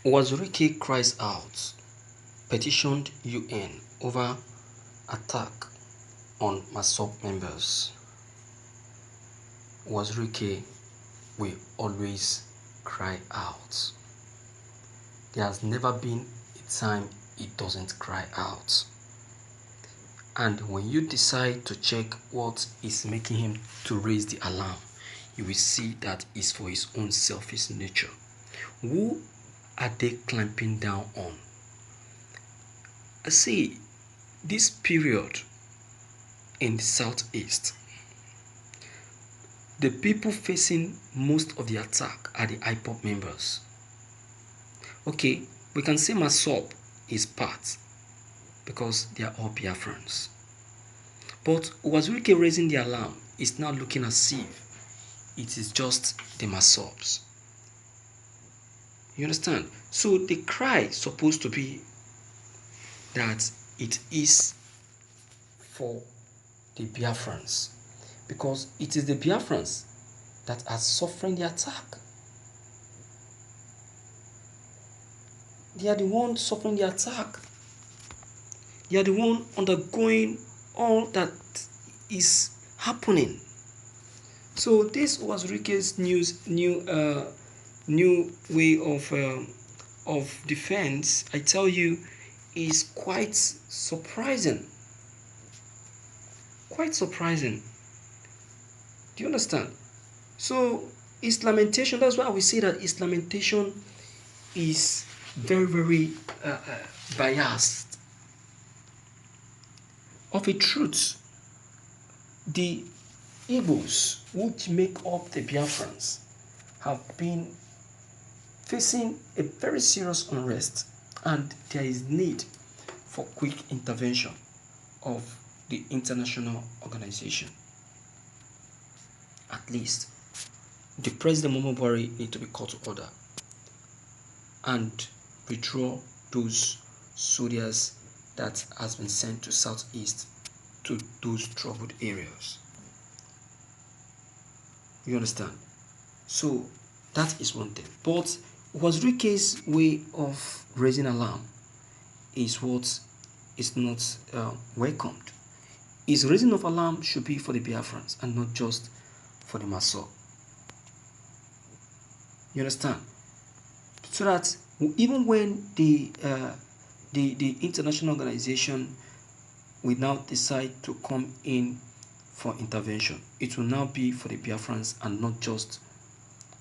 Uwazuirike cries out, petitioned UN over attack on Massob members. Uwazuirike will always cry out. There has never been a time he doesn't cry out. And when you decide to check what is making him to raise the alarm, you will see that it's for his own selfish nature. Who are they clamping down on? See, this period in the southeast, the people facing most of the attack are the Ipob members. Okay, we can say Massob is part because they are all Biafrans. But Uwazuirike raising the alarm is now looking as if it is just the Massobs. You understand? So the cry is supposed to be that it is for the Biafrans, because it is the Biafrans that are suffering the attack. They are the ones suffering the attack. They are the ones undergoing all that is happening. So this was Uwazuirike's new way of defense, I tell you, is quite surprising. Quite surprising. Do you understand? So his lamentation, that's why we say that his lamentation is very biased. Of a truth, the Igbos, which make up the Biafrans, have been facing a very serious unrest, and there is need for quick intervention of the international organization. At least the President Muhammadu Buhari need to be called to order and withdraw those soldiers that has been sent to southeast to those troubled areas. You understand? So that is one thing. But Uwazuirike's way of raising alarm is what is not welcomed. His raising of alarm should be for the Biafrans and not just for the Massob. You understand? So that even when the international organization will now decide to come in for intervention, it will now be for the Biafrans and not just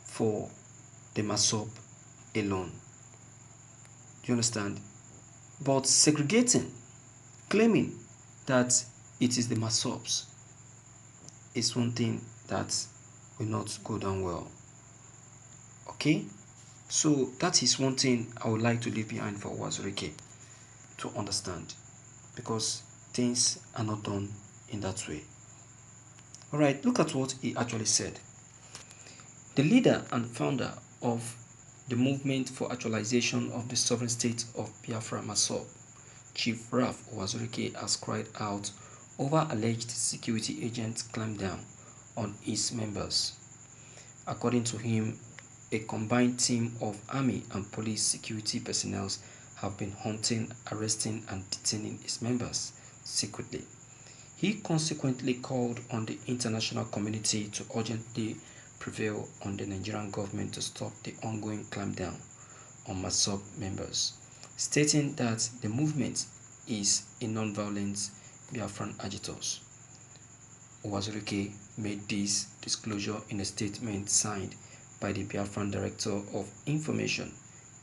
for the Massob alone. Do you understand? But segregating, claiming that it is the Massobs, is one thing that will not go down well. Okay? So that is one thing I would like to leave behind for Uwazuirike to understand, because things are not done in that way. Alright, look at what he actually said. The leader and founder of the movement for actualization of the sovereign state of Biafra, Massob, Chief Ralph Uwazuirike, has cried out over alleged security agents clampdown on his members. According to him, a combined team of army and police security personnel have been hunting, arresting and detaining his members secretly. He consequently called on the international community to urgently prevail on the Nigerian government to stop the ongoing clampdown on Massob members, stating that the movement is a non-violent Biafran agitators. Uwazuirike made this disclosure in a statement signed by the Biafran Director of Information,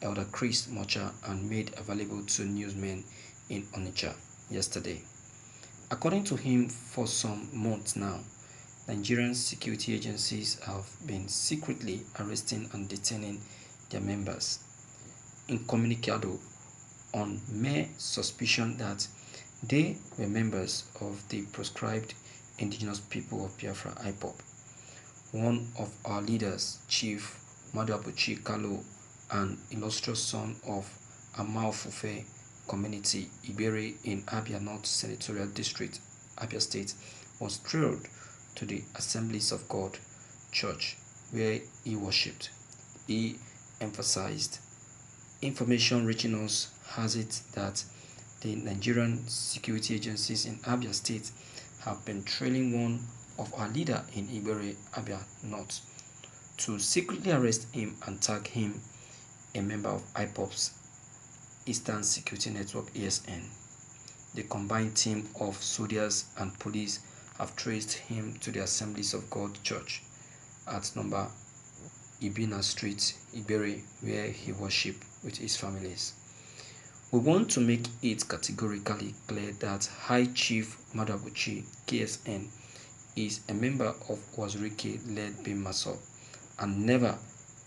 Elder Chris Mocha, and made available to newsmen in Onitsha yesterday. According to him, for some months now, Nigerian security agencies have been secretly arresting and detaining their members, incommunicado, on mere suspicion that they were members of the proscribed indigenous people of Biafra, Ipob. One of our leaders, Chief Maduabuchi Kalu, an illustrious son of Amaofufe community, Iberi in Abia North Senatorial District, Abia State, was thrilled to the Assemblies of God Church where he worshipped. He emphasized information reaching us has it that the Nigerian security agencies in Abia State have been trailing one of our leader in Ibere, Abia North, to secretly arrest him and tag him a member of Ipob's Eastern Security Network (ESN). The combined team of soldiers and police have traced him to the Assemblies of God Church at number Ibina Street, Ibere, where he worshipped with his families. We want to make it categorically clear that High Chief Madabuchi, KSN, is a member of Uwazuirike-led Bin Massob and never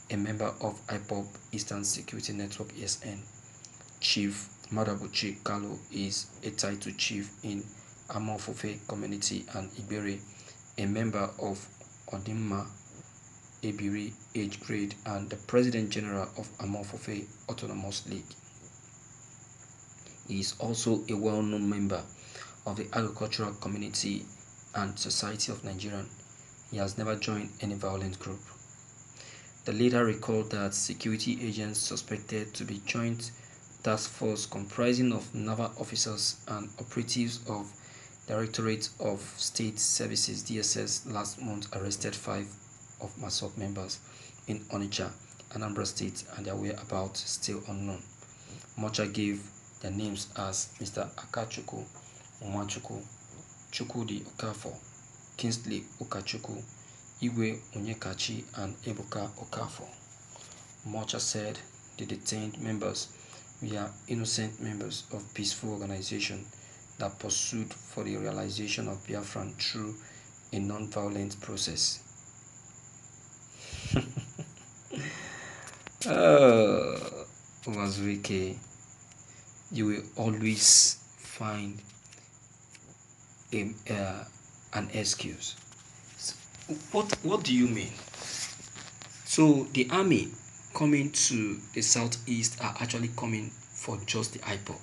a member of Ipob Eastern Security Network (ESN). Chief Madabuchi Kalu is a titled chief in Amofofe community and Ibere, a member of Odimma Ebiri Age Grade and the President General of Amofofe Autonomous League. He is also a well-known member of the Agricultural Community and Society of Nigeria. He has never joined any violent group. The leader recalled that security agents suspected to be joint task force comprising of naval officers and operatives of Directorate of State Services (DSS) last month arrested 5 of Massob members in Onitsha, Anambra State, and their whereabouts still unknown. Mocha gave their names as Mr. Akachukwu Nwachukwu, Chukwudi Okafor, Kingsley Ukachukwu, Igwe Onyekachi, and Ebuka Okafor. Mocha said the detained members were innocent members of peaceful organization that pursued for the realization of Biafran through a non-violent process. Uwazuirike, you will always find an excuse. What do you mean? So the army coming to the southeast are actually coming for just the Ipob,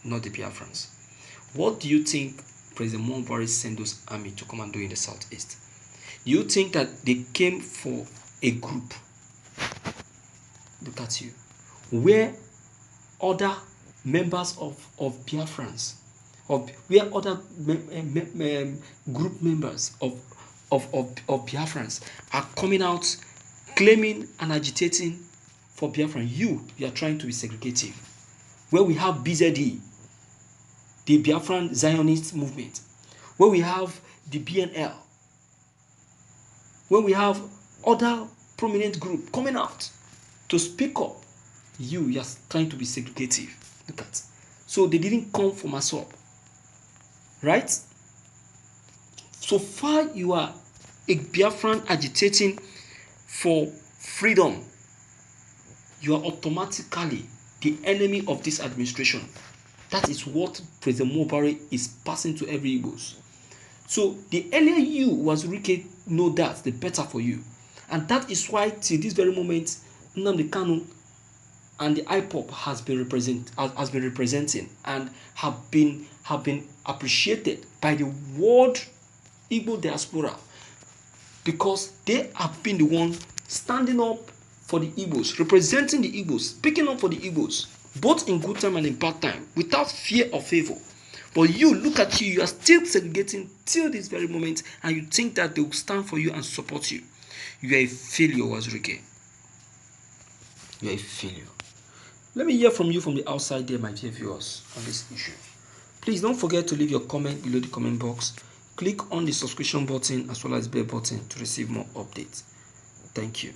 not the Biafrans. What do you think President Muhammadu sent those army to come and do in the southeast? Do you think that they came for a group? Look at you. Where other members of Biafrans, where other group members of Biafrans are coming out claiming and agitating for Biafran, you are trying to be segregative. Where we have BZD, the Biafran Zionist movement, where we have the BNL, where we have other prominent group coming out to speak up, you are trying to be segregative. Look at. So they didn't come for Massob, right? So far you are a Biafran agitating for freedom, you are automatically the enemy of this administration. That is what President Muhammadu is passing to every Igbos. So the earlier you, Uwazuirike, know that, the better for you. And that is why till this very moment, Nnamdi Kanu and the Ipob has been representing and have been appreciated by the world Igbo diaspora, because they have been the one standing up for the Igbos, representing the Igbos, speaking up for the Igbos, both in good time and in bad time, without fear or favor. But you, look at you, you are still segregating till this very moment, and you think that they will stand for you and support you. You are a failure, Uwazuirike. You are a failure. Let me hear from you from the outside there, my dear viewers, on this issue. Please don't forget to leave your comment below the comment box. Click on the subscription button as well as bell button to receive more updates. Thank you.